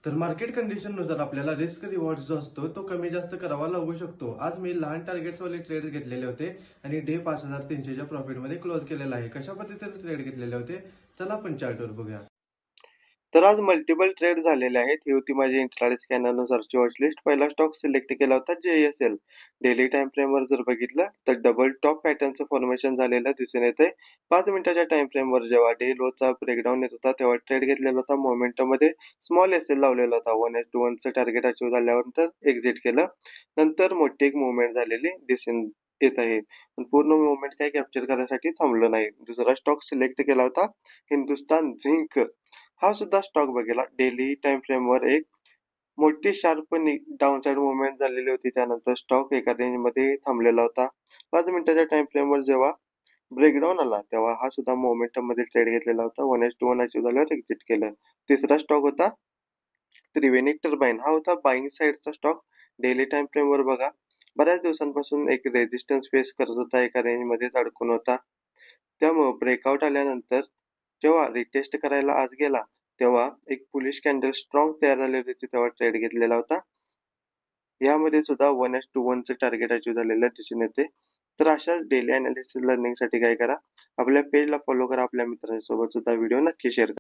तर मार्केट कंडिशननुसार आपल्याला risk reward जो असतो तो कमी जास्त करावा लागू शकतो. आज मी लहान टार्गेट्सवाले ट्रेड घेतलेले होते आणि डे 5300च्या प्रॉफिटमध्ये क्लोज केलेला आहे. कशा पद्धतीने ट्रेड घेतलेले होते चला आपण चार्टवर बघूया. तर आज मल्टिपल ट्रेड झालेले आहेत. ही होती माझी इंट्राडे स्कॅनरनुसारची वॉचलिस्ट. पहिला स्टॉक सिलेक्ट केला होता JSL. डेली टाइम फ्रेमवर जर बघितलं तर डबल टॉप पॅटर्नचं फॉर्मेशन झालेलं दिसून येते. 5 मिनिटाच्या टाइम फ्रेमवर जेव्हा डे लोचा ब्रेकडाऊन येत होता तेव्हा ट्रेड घेतलेला होता. मोमेंटममध्ये स्मॉल SL लावलेला होता. 1:1चं टार्गेट अचीव्ह झाल्यानंतर एक्झिट केलं. नंतर मोठी एक मुवमेंट झालेली दिसून येत आहे. पण पूर्ण मुवमेंट काही कॅप्चर करण्यासाठी थांबलो नाही. दुसरा स्टॉक सिलेक्ट केला होता हिंदुस्तान झिंक. हा सुद्धा स्टॉक बघितला. डेली टाइम फ्रेमवर एक मोठी शार्प डाउनसाइड मुवमेंट झालेली होती. त्यानंतर स्टॉक एका रेंजमध्ये थांबलेला होता. 5 मिनिटाच्या टाइम फ्रेमवर जेव्हा ब्रेकडाऊन आला तेव्हा हा सुद्धा मोमेंटममध्ये ट्रेड घेतलेला होता. 1:1 अचीव्ह झाल्यावर एक्झिट केलं. तिसरा स्टॉक होता त्रिवेणी टर्बाइन. हा होता बाईंग साइडचा स्टॉक. डेली टाइम फ्रेमवर बघा बऱ्याच दिवसांपासून एक रेझिस्टन्स फेस करत होता. एका रेंजमध्ये अडकून होता. त्यामुळे ब्रेकआउट आल्यानंतर जेव्हा रिटेस्ट करायला आज गेला तेव्हा एक बुलिश कॅन्डल स्ट्रॉंग तयार झालेली होती तेव्हा ट्रेड घेतलेला होता. यामध्ये सुद्धा 1:1चं टार्गेट अचीव्ह झालेलं दिसून येते. तर अशाच डेली अनालिसिस लर्निंगसाठी काय करा, आपल्या पेजला फॉलो करा, आपल्या मित्रांसोबत सुद्धा व्हिडिओ नक्की शेअर करा.